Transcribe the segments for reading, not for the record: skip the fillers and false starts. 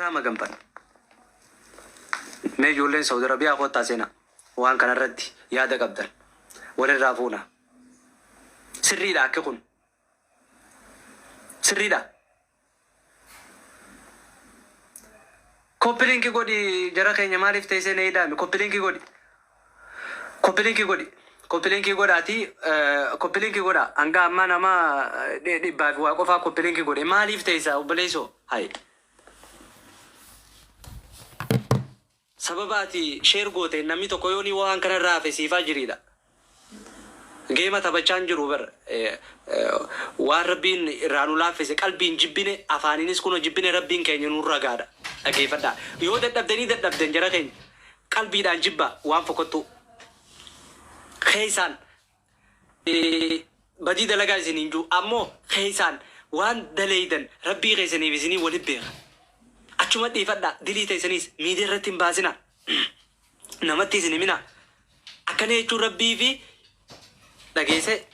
ما جنبنا ما يقولين سعودي عربية أخوات تاسينا وان كان ردي يا ده قبل ولا رافونا سري لا كيكون سري لا كوبلينكي قولي جرا كينيا ما عرفت إيش نيدا كوبلينكي قولي كوبلينكي قولي أتي كوبلينكي قولي أنغا ما نما دي بافوا كوفا كوبلينكي قولي ما عرفت إيش وبليسو هاي سبباتي شير قوتي نمي تو كيوني وان كان رافي سيفا جريدا جيما تبچان جرو بر واربين رانو لافي قلبين جبينه افانينس كونو جبينه ربين كين نور رغادا اكي فدا يو ددبدني ددبدن جرا كين قلبي دان جبا وان فكتو خيسان بدي دلغا زينجو امو خيسان وان دليدن ربي غيسني بيزني ولبيغ أشوف دي فدا دليل تيسنيس ميدي رتين بازنا نمتي سنمينا أكني تربي في لقيسه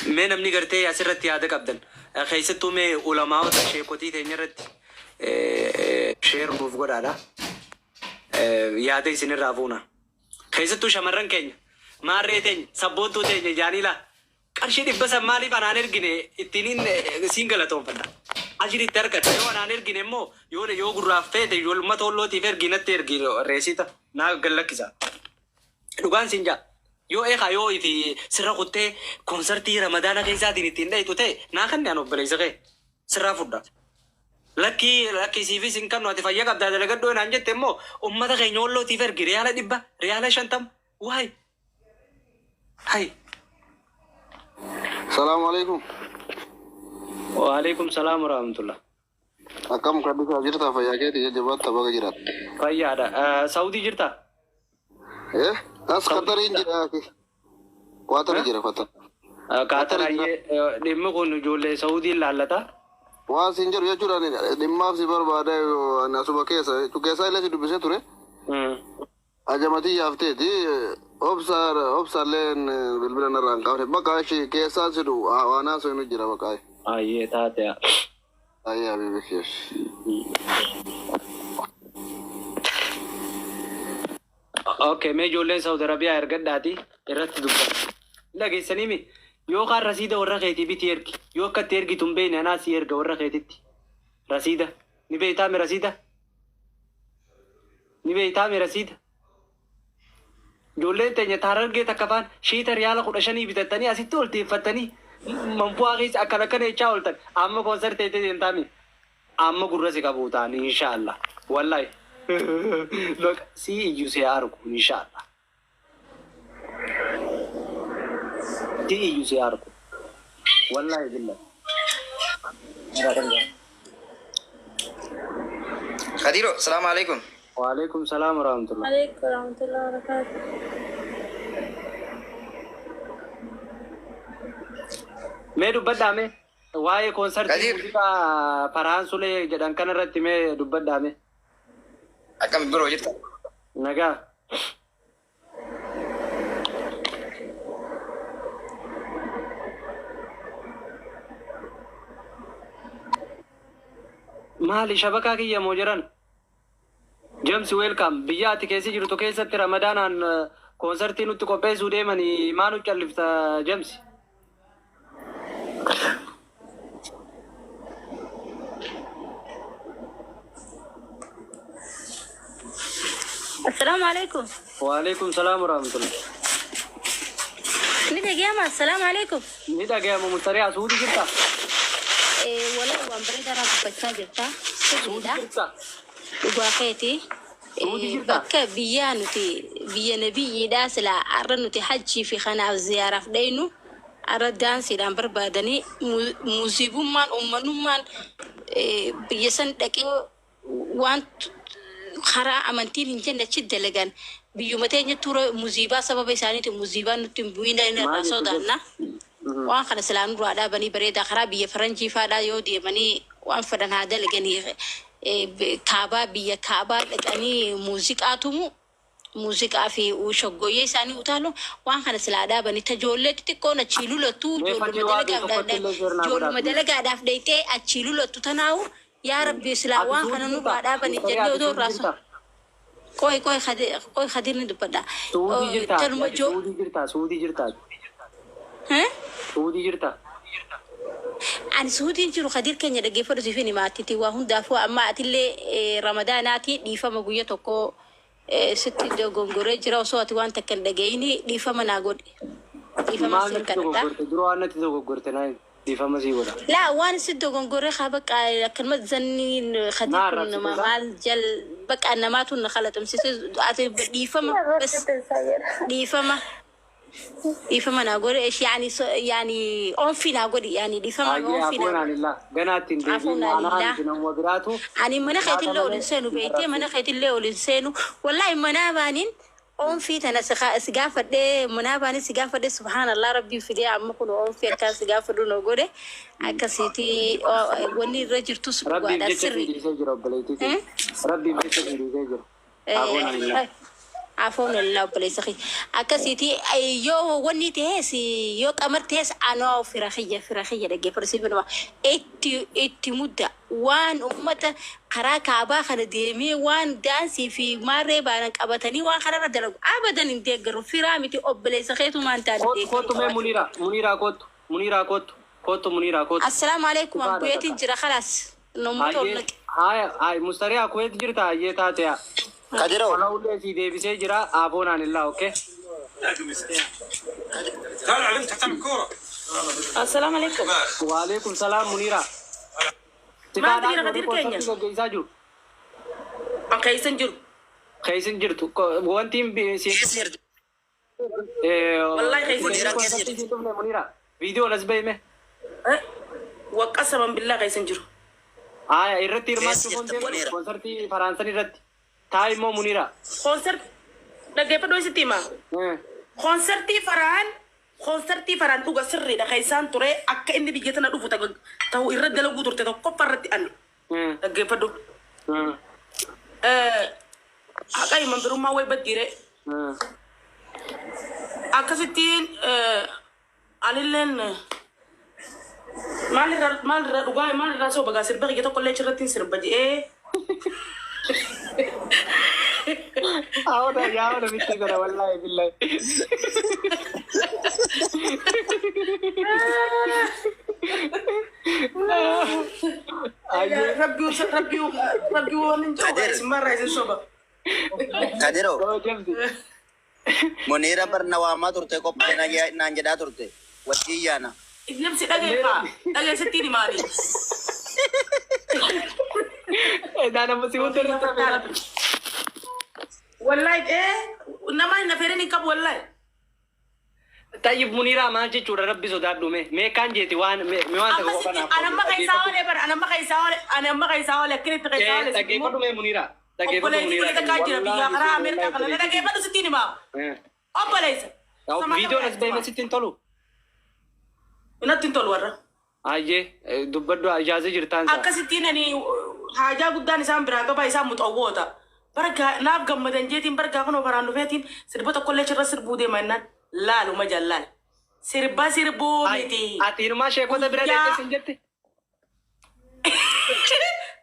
من أمني قرتي ياسر هذا قبضن خيسة تومي علماء وتشيء كتير تينيرت شير مفقود هذا يادي سنر رافونا خيسة تو شمرن كين ما ريتين سبوتو تين جاني لا أرشيد بس مالي بنانير جنيه التنين سينجلا توم فدا أجري تركت يو بنانير جنيه مو يو غرافة ده يو ما تقول له تيفر جنة تيرجيلو رئيسيتا نا قلنا كذا دوغان سينجا يو خايو في سر قطة كونسرتي رمضان كيسا ديني تين ده يتوته نا خن يانو بليزه سر فودا لكي سيفي سينكم نوتي فيا قبضة ده لقد دوين أنجت تمو ده غينول له تيفر جريالة دبا ريالة شنتم وهاي هاي السلام عليكم. وعليكم السلام ورحمة الله. أكم كذا جرتا فيا كده جبات تبغى جرات. فيا ada سعودي جرتا. إيه؟ أس قطرين جرا كي. قطر جرا قطر. قطر أيه دم كون جول سعودي لالتا. واسنجر يا جوراني دم ما في بار بعد ناسو بكيسة تو كيسة إلا شو بيسة ترى. أجمعتي يافته دي أبصر لين بالبلاد نران كافر بكاش كيسة سدو أنا سوينو جرا بكاي. أيه تاتيا. أيه أبي بكيش. أوكي ما جولين سعودي عربية أرجع داتي إرت دبا. لا كيس نيمي يو كار رسيدة ورا خيتي بتيرك يو كتيرك تنبين أنا سيرك ورا خيتي رسيدة نبي تامي رسيدة نبي تامي رسيدة جولين تاني تارر جت كفان شيء تريالا كودشاني بتتاني أسيت تولتي فتاني ممبوعيس أكلا كني تشاولتن أما كونسر تيتي تنتامي أما كورسي كابوتاني إن شاء الله والله look see you say أركو إن شاء الله see you say أركو والله بالله خديرو السلام عليكم. وعليكم السلام ورحمة الله. عليكم ورحمة الله وبركاته. मैं दुब्बत डामे वाये कॉन्सर्ट का फरहान सुले जडंकन रत्ती में दुब्बत डामे أكم برو جرتا. नगा माली शबका की ये मोजरन जेम्स वेलकम बिया आती कैसी जिरो तो कैसे तेरा रमजान आन कॉन्सर्ट नु तो को पैसे उड़े मनी मानु चल लिफ्ता जेम्स السلام عليكم. وعليكم السلام ورحمة الله. نيدا جاما السلام عليكم. نيدا جاما مستريع سعودي جرتا. ولا وامبريدا راك بتشا جرتا. سعودي جرتا. وباكيتي. بكا بيانوتي بيا نبي داس لا أرنوتي حجي في خنا زيارة في دينو أردان سيدان بربادني مصيبو مان أمانو مان بيسان دكي وان خرا أمانتين إنجن دشيد دلجان بيومتين يتورا مصيبة سبب إساني تمصيبة نتمبوين إن الرصودنا وان خنا سلام رودا بني بريدا خرا بيا فرنجي فادا يودي بني وان فدان هذا لجاني كابا بيا كابا لجاني موسيقى أتومو muuziqaa fi shoggoyyee isaanii utaalu waan kana silaa dhaabanii tajoollee xixiqqoon achii lulatu ijoolluma dalagaadhaaf dhayxee achii lulatu tanaawu yaa rabbi silaa waan kana nu dhaabanii jennee otoo irraa qoy khadirni dubbadha. Suudii jirta. Ani suudiin jiru khadir keenya dhaggeeffatu siif ni maatiiti waa hundaafuu amma atillee ramadaanaati dhiifama guyya tokko sitti dogongoree jira osoo ati waan takka hin dhageenye dhiifama naa godhi. Dhiifama siin kadhadha. Dura waan natti dogoggorte naa dhiifama sii godha. Laa waan sitti dogongoree haa bakka akkanuma zanniin khadir kun nama maal jal bakka namaatu na khalatamsiise ati dhiifama dhiifama. Ifama na gore esh yani onfi na godi yani difama onfi na ganatin de ani mana khaytil lo linsenu beite mana khaytil lo linsenu wallahi mana banin onfi tana sigafade mana banin sigafade subhanallah rabbi fidi amma kun onfi ka sigafadu no gode akasiti woni rajirtu subhana sirri rabbi bi عفوا الله بليسخي أكاسيتي يو وني تهس يو كمر تهس أنا فرخية دقي فرسي بنوا إتي مدة وان أمة قراك أبا خنا ديمي وان دانسي في مرة بانك أبتني وان خنا ردلو أبدا إنتي قرو فرامتي أبليسخي تو ما أنت كوتو منيرة كوتو السلام عليكم أبويا تنجرا خلاص نموتو لك هاي مستريا كويت جرتا يتاتيا Kadiro. Kalau udah si Dewi saya jira abonan Allah, oke? تعال علمت تحت الكورة. السلام عليكم. Waalaikumsalam Munira. ما أدري غدير كينيا. كيسن جر tu bukan tim si. والله كيسن جر. Munira. Video las bay me. وقسما بالله كيسن جر. Irratti hirmaachuu konsertii Faraansan irratti. Taa'ii immoo Munira. Dhaggeeffadhoo isitti himaa. Konsertii faraan dhuga sirriidha. Kan isaan ture akka inni biyya tana dhufu ta'u irra dalaguu turte tokko irratti ani. Dhaggeeffadhoo. Akka himan birummaa wayi baddiire. Akkasittiin anilleen maalirraa dhugaa maalirraa soo bagaa sirba kiyya tokko illee achirratti sirba je'ee. Ahora viste con la wallahi billahi. Rabbi wanin marra isin soba. Kadiro. Munira barnawama turte koppa naan jedhaa turte. Wajjiyyaana. Ibnamsi dhageessitti ni maali? Dana masih udah wallahi nama na fereni kab wallahi tayyib Munira ma je chura rabbi so daddu me kan jeti wan me wan ta ko kana ana ma kai sawale kini ta kai sawale ta ke padu me Munira ta ke padu Munira ta ka jira biya khara amerika kana ta ke padu sitini ma opalaisa video nas bay masitin tolu inatin tolu warra aye dubbaddu ajaze jirtan sa akasitini ni haja guddan isam biraga ba isam mutawwota barga naaf gammadan jeetiin barga kunoo baraan dhufeetiin sirbota kollee chirra sirbuu deemannan laalu majallal sirbuu miti ati hirmaa sheekota bira deettee sin jette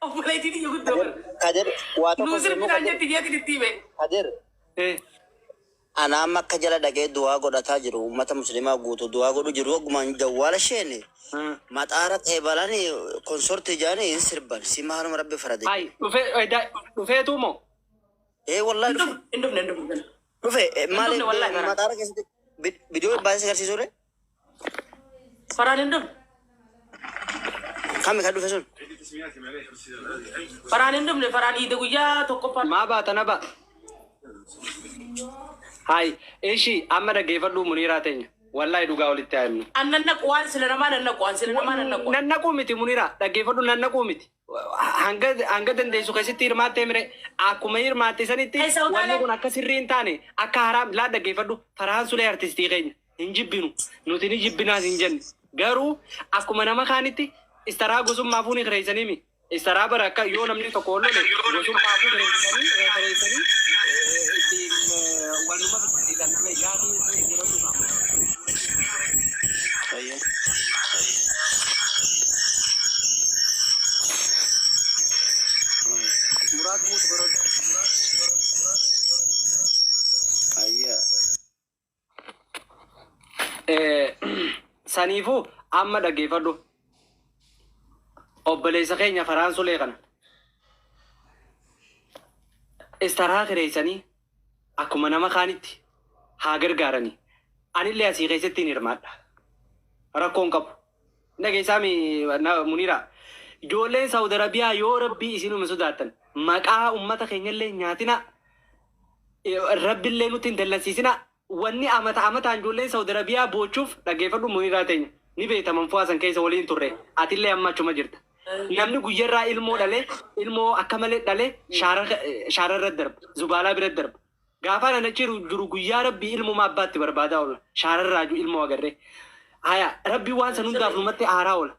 obboleettiin iyya guddoo Kadir waa tokko nuu sirbidhaan jetti jeetiin itti hime Kadir. Ana amma akka jala dhagee du'aa godhataa jiru uummata musliimaa guutuu du'aa godhu jiru oggumaan jawwaala sheene. Maxaara qeebalani konsortii jaanii sirban si maaluma rabbi farade. Ay dhufeetu moo? Wallahi indufne dhufe maali maxaara keessatti viidiyoo baasee agarsiisuu re? Faraan indufne. Kami kan dhufe sun? Faraan indufne faraan iida guyyaa tokko faraan. Maa baata na ba? Hai, ishi amma dhaggeeffadhu Muniraa teenya. Wallahi dhugaa walitti haamnu. Nannaqu waan sila namaa nannaqu. Nannaquu miti Muniraa dhaggeeffadhu nannaquu miti. Hanga dandeessu keessatti hirmaattee mire akkuma hirmaatte sanitti wanni kun akka sirrii hin taane akka haraam laa dhaggeeffadhu Farhaan Sulee artistii keenya hin jibbinu nuti ni jibbinaas hin jenne garuu akkuma nama kaanitti istaraa gosummaa fuuni kireessanii istaraa bara akka yoo namni tokko oolole gosummaa fuuni kireessanii طيب مراد موت برد أيه saniifuu amma dhaggeeffadhu obboleessa keenya Faraansolee kana istaraa kireessanii akkuma nama kaanitti haa gargaaranii anillee asii keessatti hin hirmaadha rakkoon qabu dhageessaami muniira ijoolleen Saawud Arabiyaa yoo rabbii isinuma sodaattan maqaa ummata keenyallee nyaatina rabbillee nutti hin dallansiisina wanni amataan ijoolleen Saawud Arabiyaa boochuuf dhaggeeffadhu muniiraa teenya ni beekaman fu'aasan keessa waliin turre atillee amma achuma jirta namni guyyarraa ilmoo dhale ilmoo akka malee dhale shaara irratti darba zubaalaa biratti darba gaafa nana jiru guyyaa rabbii ilmoo abbaatti barbaadaa oola shaararraa ilmoo agarree haya rabbii waan san hundaaf numatti aaraa oola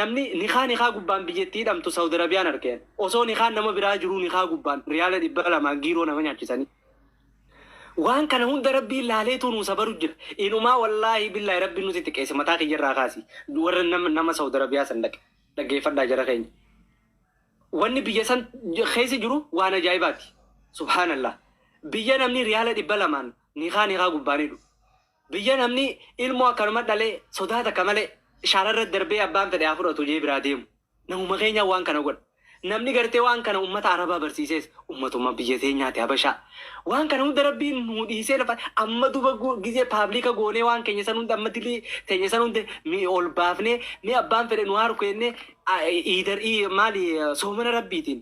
namni nikaa gubbaan biyyattii hidhamtu Saawud Arabiyaan argeen osoo nikaan nama biraa jiru nikaa gubbaan riyaala 200 giiroo nama nyaachisanii waan kana hunda rabbii laaleetu nu sabaru jira inumaa wallaahi billaahi rabbii nuti xiqqeesse mataa kiyyarraa kaasi warra nama Saawud Arabiyaa san dhaggeeffadhaa jara keenya wanni biyya san keessa jiru waan ajaa'ibaati subhaanallah biyya namni riyaala 200 nikaa gubbaanidhu biyya namni ilmoo akkanuma dhalee sodaata akka malee shaararra darbee abbaan fedhe haa fudhatu jee biraa deemu namuma keenya waan kana godha namni gartee waan kana ummata arabaa barsiisees ummatuma biyya teenyaati habashaa waan kana hunda rabbiin nu dhiisee lafa amma duba gizee paablika goonee waan keenya san hunda amma dilii teenya san hunda mi ol baafnee mi abbaan fedhe nu haaru kenne maali soomana rabbiitiin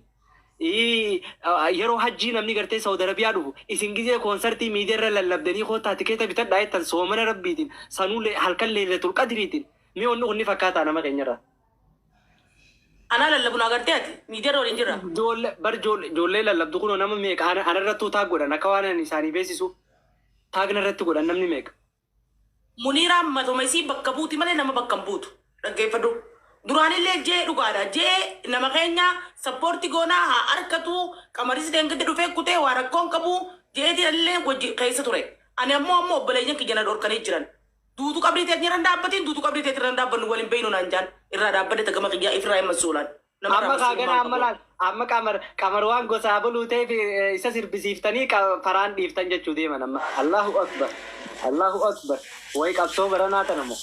yeroo hajjii namni gartee Saawud Arabiyaa dhufu isin gizee koonsartii miidiyaarra lallabdanii kootaa tikeeta bitadhaa jettan soomana rabbiitiin sanuulee halkan leelatul qadiriitiin mi onni fakkaataa nama keenyarra. Ana lallabu na gartee ati miidiyaa waliin jirra. Ijoollee lallabdu kun nama meeqa ana irrattuu taag godhan akka waan isaanii beeksisu taagna irratti godhan namni meeqa. Muniiraan matuma isii bakka buuti malee nama bakka hin buutu dhaggeeffadhu. Duraanillee jee dhugaadha jee nama keenya sappoortii goonaa haa harkatu qamaris deengatti dhufee kutee waa rakkoon qabu jeetillee wajji keessa ture. Ani ammoo obboleeyyan kiyyana dhorkanii jiran. Duutu qabriitee jiran dhaabbatiin duutu qabriitee jiran dhaabbannu waliin beeynu naan jaan irraa dhaabbate tagama kiyyaa ifraa himma suulaan. Amma kaagana amma laal amma qamar waan gosa abaluu ta'eef isa sirbisiiftanii faraan dhiiftan jechuu deeman amma Allahu akbar wayi qabsoo baranaa tanamo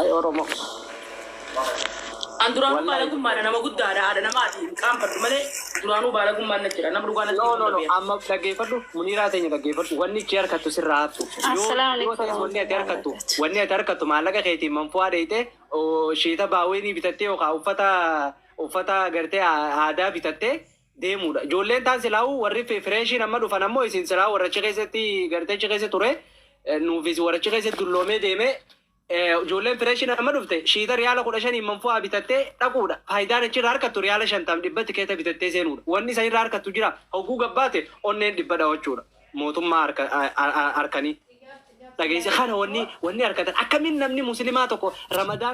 ay oromo. An duraanuu baala gummaadha nama guddaadha haadha namaati qaanfadhu malee duraanuu baala gummaan na jira nama dhugaa natti no amma dhaggeeffadhu muniiraa teenya dhaggeeffadhu wanni ichi harkattu sirraa haftu wanni ati harkattu maallaqa keetiin manfu'aa dheeyte shiita baawweenii bitattee yookaan uffata gartee aadaa bitattee deemuudha ijoolleen taan silaa'u warri fireeshiin amma dhufan ammoo isin silaa'u warra achi keessatti gartee achi keessa ture nuufis warra achi keessatti dulloomee deemee ijoolleen fireeshiin amma dhufte shiita riyaala 15 manfu'aa bitattee dhaquudha faayidaan achirraa harkattu riyaala 50 dhibba tikeeta bitattee seenuudha wanni isa irraa harkattu jira hogguu gabbaate onneen dhibba dhawachuudha mootummaa harkanii dhageesse kana wanni harkatan akkamiin namni muslimaa tokko ramadaan